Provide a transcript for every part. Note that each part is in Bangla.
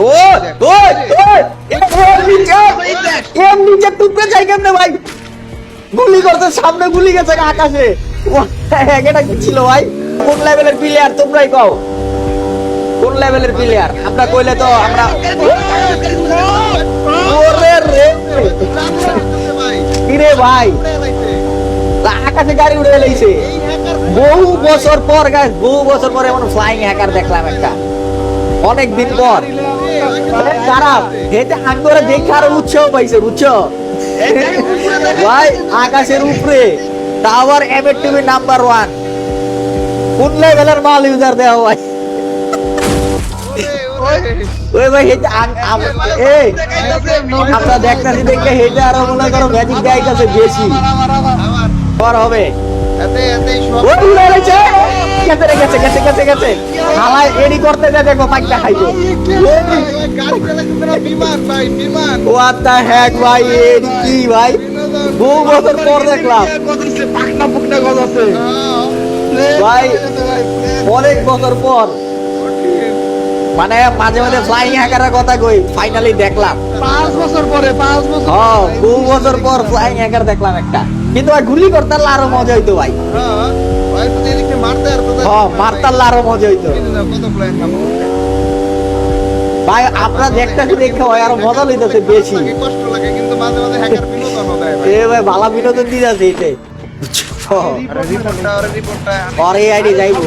ও ওই এম নিচে টুকরে যাই কেমনে ভাই? গুলি করতে সামনে গুলি গেছে আকাশে। এটা কি ছিল ভাই? কোন লেভেলের প্লেয়ার তোমরাই কও? কোন লেভেলের প্লেয়ার? আমরা কইলে তো আমরা ওরে রে কি রে ভাই, আকাশে গাড়ি উড়ে লাইছে। বহু বছর পর গাইস, বহু বছর পরে এমন ফ্লাইং হ্যাকার দেখলাম একটা, অনেক দিন পর। খারাপ এটা আঙ্গরে দেখে আরো উৎসাহ পাইছে, বুঝছো ভাই? আকাশের উপরে টাওয়ার এমএ টিভি নাম্বার 1 কোন লেভেলের মাল ইউজার দেওয়া ভাই? ওই ভাই এটা এই আমরা দেখতাছি দেখে হেটা আরো মনে করো ম্যাজিক দেখাইতাছে বেশি পর হবে। ওই উড়ে গেছে গেছে গেছে গেছে গেছে গেছে হালাই এডি করতে যা দেখো পাইকা খাইবো। হোয়াট দ্য হেক ভাই, এডি কি ভাই? বহু বছর পর দেখলাম ভাই, অনেক বছর পর। মানে মাঝে মাঝে ফ্লাইং হ্যাকারের কথা কই, ফাইনালি দেখলাম 5 বছর পরে, 5 বছর। হ্যাঁ, বহু বছর পর ফ্লাইং হ্যাকার দেখলাম একটা। কিন্তু ভাই গুলি করতে আরো মজা হইতো ভাই। হ্যাঁ, মারতে আরো মজা হইতো ভাই। আপনারা দেখতেছি দেখে ভাই আরো মজা লইতেছে বেশি। এ ভাই ভালো বিনোদন দিতেছে এতে। পরে আইডি যাইবো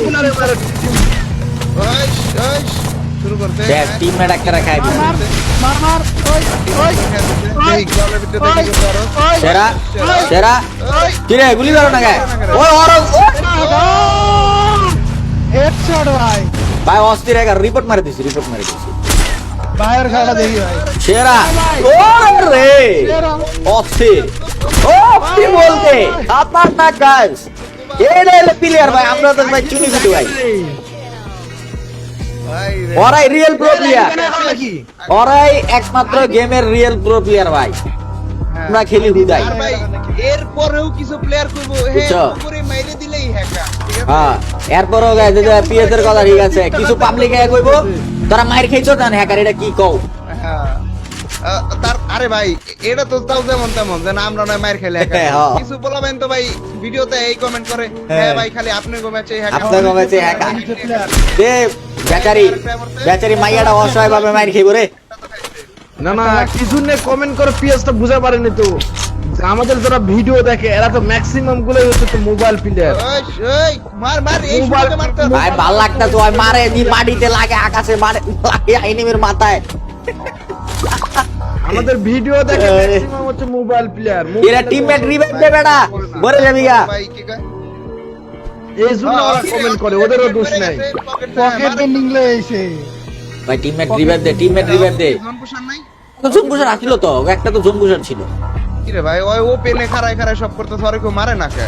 টিমমেট একটা রাখাই সেরা সেরা কিরে গুলি মারো না গায়। ওই হেডশট ভাই, ভাই অস্থির হ্যাকার, রিপোর্ট মারি দিছি, রিপোর্ট মারি দিছি। বাইরের খেলা দেখি ভাই, সেরা ওরে অস্থির। ও কি বলতে আপনার না গাইস, এই রে প্লেয়ার ভাই, আমরা তো ভাই চুনি চুনি ভাই। ওরাই রিয়েল প্রো প্লেয়ার, ওরাই একমাত্র গেমের রিয়েল প্রো প্লেয়ার ভাই। আমরা খেলি হুদাই। এরপরেও কিছু প্লেয়ার কইবো করে মাইরে দিলেই হ্যাকার, ঠিক আছে? হ্যাঁ, এরপরও গাইস যে পিএস এর কথা ঠিক আছে, কিছু পাবলিক এ কইবো তোরা মাইর খাইছো জান হ্যাকার, এটা কি কও? হ্যাঁ, তার আরে ভাই এটা তো তাও যেমন তেমন যে আমরা নয় মাইর খেলে হ্যাকার। কিছু বলাবেন তো ভাই ভিডিওতে এই কমেন্ট করে, হ্যাঁ ভাই খালি আপনি গো ম্যাচে হ্যাকার, আপনার গো ম্যাচে হ্যাকার। দে বেচারি বেচারি মাইয়াটা অসহায় ভাবে মাইর খাইবো রে। না না কিছু নে কমেন্ট করে পিএসটা বুঝা পারেনি তো। আমাদের যারা ভিডিও দেখে এরা তো ম্যাক্সিমাম গুলোই হচ্ছে তো মোবাইল প্লেয়ার। ওই মার মার এই শুনতে মারতে ভাই ভাল লাগতা তো, মারে দি মাটিতে লাগে, আকাশে মারে, লাগে এনিমির মাথায়। আমাদের ভিডিও দেখে ম্যাক্সিমাম হচ্ছে মোবাইল প্লেয়ার। এরা টিমমেট রিভাইভ দে বেটা, মরে যাবি গা। ভাই কি কয়? এই জন্য ওরা কমেন্ট করে, ওদেরও দোষ নাই। পকেট বেন্ডিং লইছে ভাই টিমমেট রিভাইভ দে, টিমমেট রিভাইভ দে। জনপুষার নাই তো জম্বুশার আসিল তো, একটা তো জম্বুশার ছিল। কি রে ভাই, ওই ও পেনে খাড়ায় খাড়ায় সব করতে সরে কেউ মারে না কে?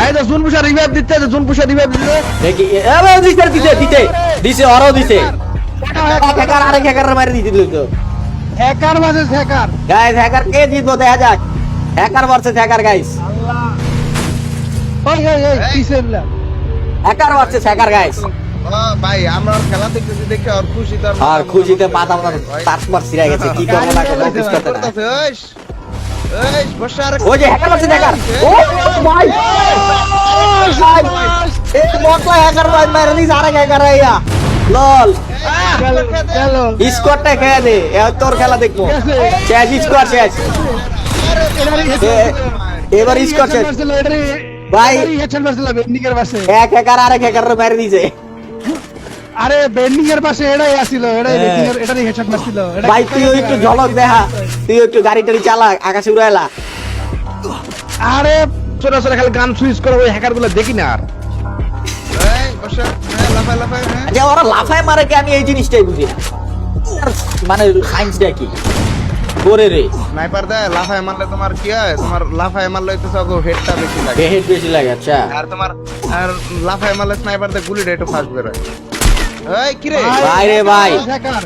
এই তো জুনপুষা রিভাইভ দিতে, জুনপুষা রিভাইভ দিতে দেখি এ দিছে দিতে দিতে দিছে, ওরও দিছে। হ্যাকার আরেক হ্যাকার মারি দিছিল তো। Hacker versus hacker guys, hacker কে জিতবো দেখা যাক। হ্যাকার ভার্সেস হ্যাকার গাইস, ওই ওই ওই পিছেলা হ্যাকার ভার্সেস হ্যাকার গাইস। ভাই আমরা ওর খেলা দেখতেছি দেখে আর খুশি তো আর খুশিতে মাথা মাথা তারপর ছিড়ে গেছে, কি করব না করব বুঝতে না। এই বসা আর ওই যে হ্যাকার ভার্সেস হ্যাকার, ও ভাই এই বটলা হ্যাকার ভাই মারি দিছে আরেক হ্যাকার আইয়া লল। চলো স্কোয়াডটা খেয়ে দে, তোর খেলা দেখবো। শেষ স্কোয়াড শেষ, এবার স্কোয়াড শেষ ভাই। হেডশট মারছিল বেন্ডিং এর পাশে, এক হ্যাকার আরেক হ্যাকার মেরে দিয়েছে আরে বেন্ডিং এর পাশে এটাই আসিল, এটাই বেন্ডিং এর এটারই হেডশট মারছিল। ভাই। তুই একটু ঝলক দেখা, তুই একটু গাড়ি টাড়ি চালা, আকাশে উড়াইলা। আরে ছোট ছোট খালি গান সুইচ করে ওই হ্যাকার গুলো দেখি না আর। এই বসা লাফায় লাফায় হ্যাঁ যে ওরা লাফায় মারে কি, আমি এই জিনিসটাই বুঝি না, মানে সায়েন্সটা কি করে রে। স্নাইপার দেয় লাফায় মারলে তোমার কি হয়? তোমার লাফায় মারলে তো সব হেডটা বেশি লাগে, হেড বেশি লাগে। আচ্ছা, আর তোমার আর লাফায় মারলে স্নাইপার দিয়ে গুলিটা একটু ফাস্ট বের হয়। এই কি রে ভাই রে ভাই, হ্যাকার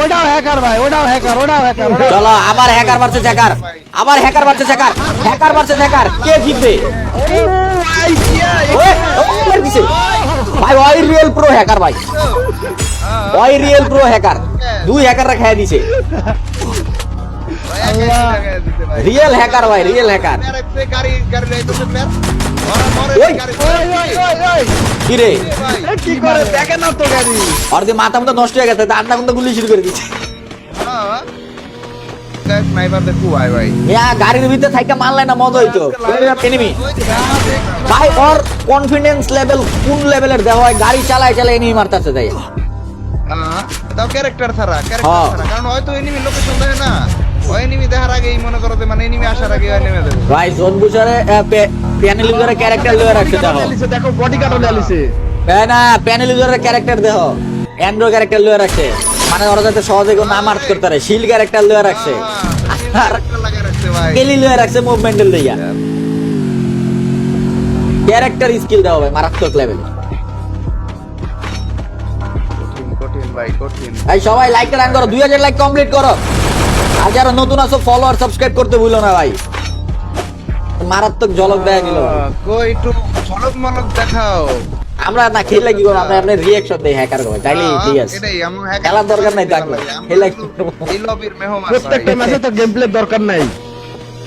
ওটাও হ্যাকার ভাই, ওটাও হ্যাকার, ওটাও হ্যাকার। চলো আবার হ্যাকার ভার্সেস হ্যাকার, আবার hacker versus hacker, hacker versus hacker, কে জিতবে? ভাই ওই রিয়েল প্রো হ্যাকার ভাই, ওই রিয়েল প্রো হ্যাকার। দুই হ্যাকাররা খেয়ে দিছে। ভাই, একাই টাকা দিতে ভাই। রিয়েল হ্যাকার ভাই, রিয়েল হ্যাকার। প্লেয়ার আছে, গাড়ি যাইতেছে প্লেয়ার। ওরা মরে ওই, গাড়ি। কি রে ভাই, কি করে দেখে না তো গাড়ি। আর যে মাথা মতো নষ্ট হয়ে গেছে, তা আন্না কিন্তু গুলি শুরু করে দিচ্ছে। হ্যাঁ। স্নাইপার দেখো ভাই ভাই। ইয়া গাড়ির ভিতরে থাইকা মারলে না মজা হইতো। এনিমি ওই যে দেখ। ভাই, ওর কনফিডেন্স লেভেল কোন লেভেলের দেওয়া হয়, গাড়ি চালায় চালায় এনিমি মারতাছে তাই। হ্যাঁ, তাও ক্যারেক্টার ছাড়া, হ্যাঁ। ক্যারেক্টার ছাড়া। কারণ হয়তো এনিমি লোকেশন দেয় না। ওই এনিমি দেখার আগেই মনে করো যে মানে এনিমি আসার আগে ওই নেমে দেবে। ভাই জোন বুঝারে প্যানেল ইউজারের ক্যারেক্টার লয়ে রাখছে দেখো। দেখো বডি কাটো লেলিছে। না প্যানেল ইউজারের ক্যারেক্টার দেখো, অ্যান্ড্রয়েড ক্যারেক্টার লয়ে রাখছে, মানে ওরা যাতে সহজে কেউ না মার্ক করতে পারে। শিল ক্যারেক্টার লয়ে রাখছে, আর ক্যারেক্টার লাগা রাখছে ভাই। কেলি লয়ে রাখছে মুভমেন্টের লইয়া। ক্যারেক্টার স্কিল দেওয়া ভাই মারাত্মক লেভেল। কঠিন কঠিন ভাই কঠিন। ভাই সবাই লাইকটা রান করো, 2000 লাইক কমপ্লিট করো। আর যারা নতুন আছো ফলো আর সাবস্ক্রাইব করতে ভুলো না ভাই। মারাত্মক ঝলক দেয়া গেল। কই একটু ঝলক মলক দেখাও। আমরা না খেলে কি করবো, আমরা আপনার রিয়াকশন দেই হ্যাকার ভাই, তাইলে ঠিক আছে। এটাই আমার hacker খেলার দরকার নাই তো আগে। খেলা কি করবো? এই লবির মেহমান প্রত্যেকটা ভাই। ম্যাচে তো গেম প্লে দরকার নাই,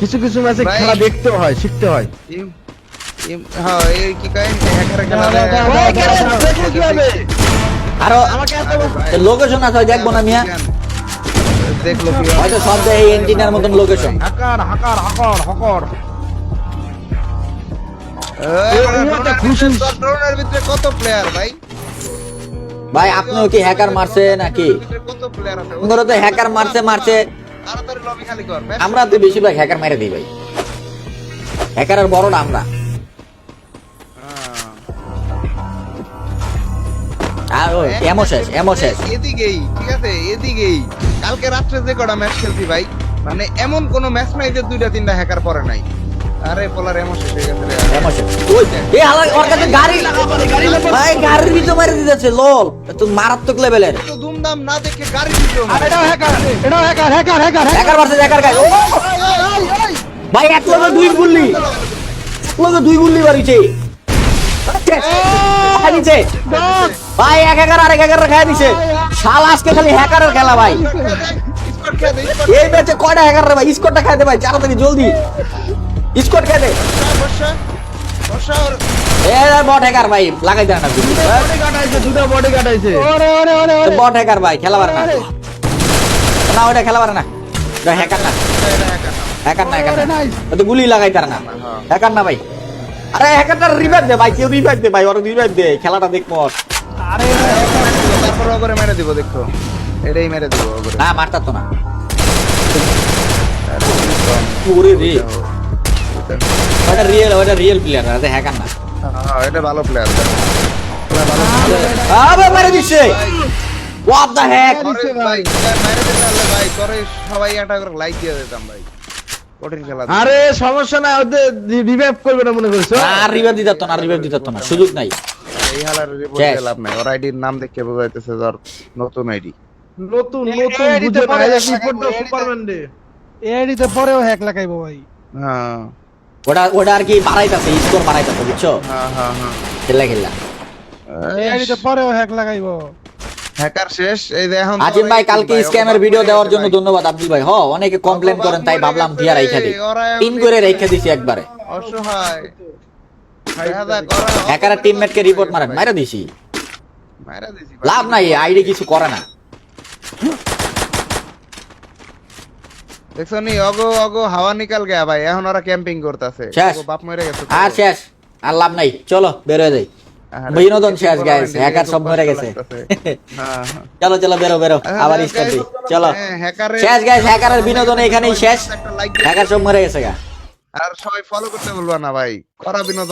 কিছু কিছু ম্যাচে ভাই। খেলা দেখতে হয়, শিখতে হয়। হ্যাঁ, এই কি কয় হ্যাকার খেলা ওই খেলা দেখবো কিভাবে? আরো আমাকে এত লোকেশন আছে দেখবো না মিয়া, দেখলো কি হয়তো সব জায়গায় এই এন্টিনার মতন লোকেশন। হাকার হাকার হাকার হাকার। ড্রোনের ভিতরে কত প্লেয়ার ভাই? ভাই আপনিও কি হ্যাকার মারছে নাকি? কত প্লেয়ার আছে? ওরা তো হ্যাকার মারছে। তাড়াতাড়ি লবি খালি কর। আমরা তো বেশিরভাগ হ্যাকার মেরে দিই ভাই, হ্যাকার আর বড়টা আমরা। আর ওই এমো শেষ। এদিকেই ঠিক আছে, এদিকেই কালকে রাত্রে যে কটা ম্যাচ খেলছি ভাই, মানে এমন কোন ম্যাচ নাই যে দুইটা তিনটা হ্যাকার পরে নাই। আরে পোলার এমন শেষ হয়ে গেছে রে। এমো শেষ। ওই এই হালা ওর কাছে গাড়ি, ভাই গাড়ির ভিতর মেরে দিতেছে লল, এত মারাত্মক লেভেলের। তো দুমদাম না দেখে গাড়ি দিছো। এটাও হ্যাকার, এটাও hacker hacker hacker. Hacker versus hacker guys. ভাই এক লগে দুই গুলি, মারিছে। খাই দিছে ভাই, এক হ্যাকার আরেক হ্যাকার খাই দিছে। শালা আজকে খালি হ্যাকারের খেলা ভাই। স্কট খেয়ে দে, স্কট এই ম্যাচে কয়টা হ্যাকার রে ভাই? স্কোরটা খাই দে ভাই, তাড়াতাড়ি জলদি স্কোর খাই দে। বর্ষা বর্ষা ওর এ বট হ্যাকার ভাই, লাগাই দেন না বডি কাটাইছে, দুটো বডি কাটাইছে। বট হ্যাকার ভাই, খেলা পারে না। না ওটা খেলা পারে না, এটা হ্যাকার না, হ্যাকার না। ও তো গুলি লাগাই তার না, হ্যাকার না ভাই। আরে হ্যাকারটা রিভাইভ দে ভাই, কেউ রিভাইভ দে ভাই, ওর রিভাইভ দে, খেলাটা দেখবো। তারপর ওগরে মেরে দিব দেখো। এটাই মেরে দিব ওগরে। না মারতা তো না। ওরে রে, ওটা রিয়েল প্লেয়ার, এটা হ্যাকার না। হ্যাঁ, এটা ভালো প্লেয়ার। আবে মেরে দিছে, হোয়াট দ্য হ্যাক। ভাই মেরে দিতে পারলে ভাই করে সবাই একটা করে লাইক দিয়ে দিতাম ভাই। কঠিন খেলা। আরে সমস্যা নাই, ওদের রিভাইভ করবে না মনে করছো? আর রিভাইভ দিত না, সুযোগ নাই। এই হালার রিপোর্ট শেষ। দিলাম না। ওর আইডির নাম দেখে বোঝাইতেছে ধর নতুন আইডি। নতুন বুঝে না, এই রিপোর্টটা সুপারম্যান দে। এডিতে পরেও হ্যাক লাগাইবো ভাই। হ্যাঁ ওটা আর কি বাড়াইতাছে, স্কোর বাড়াইতাছে, বুঝছো? হ্যাঁ হ্যাঁ হ্যাঁ। খেলা এডিতে পরেও হ্যাক লাগাইবো। হ্যাকার শেষ। এই যে এখন আজিম ভাই কালকে স্ক্যামের ভিডিও দেওয়ার জন্য ধন্যবাদ আব্দুল ভাই। অনেকে কমপ্লেন করেন, তাই ভাবলাম দিয়া রাইখা দিই, পিন করে রাইখা দিছি একবারে। অসহায় দাদা করা হ্যাকারের টিমমেটকে রিপোর্ট মারা দিছি, মারা দিছি লাভ নাই, আইডি কিছু করে না। দেখছো নি অগো হাওয়া নিকাল গয়া ভাই। এখন ওরা ক্যাম্পিং করতেছে। শেষ। বাপ মরে গেছে। আর শেষ, আর লাভ নাই, চলো বের হয়ে যাই। বিনোদন শেষ গাইস, হ্যাকার সব মরে গেছে। হ্যাঁ চলো বেরো আবার স্টার্ট দিই, চলো হ্যাকারের শেষ গাইস, হ্যাকারের বিনোদন এখানেই শেষ, হ্যাকার সব মরে গেছে গা। আর সবাই ফলো করতে বলবা না ভাই, করা বিনোদন।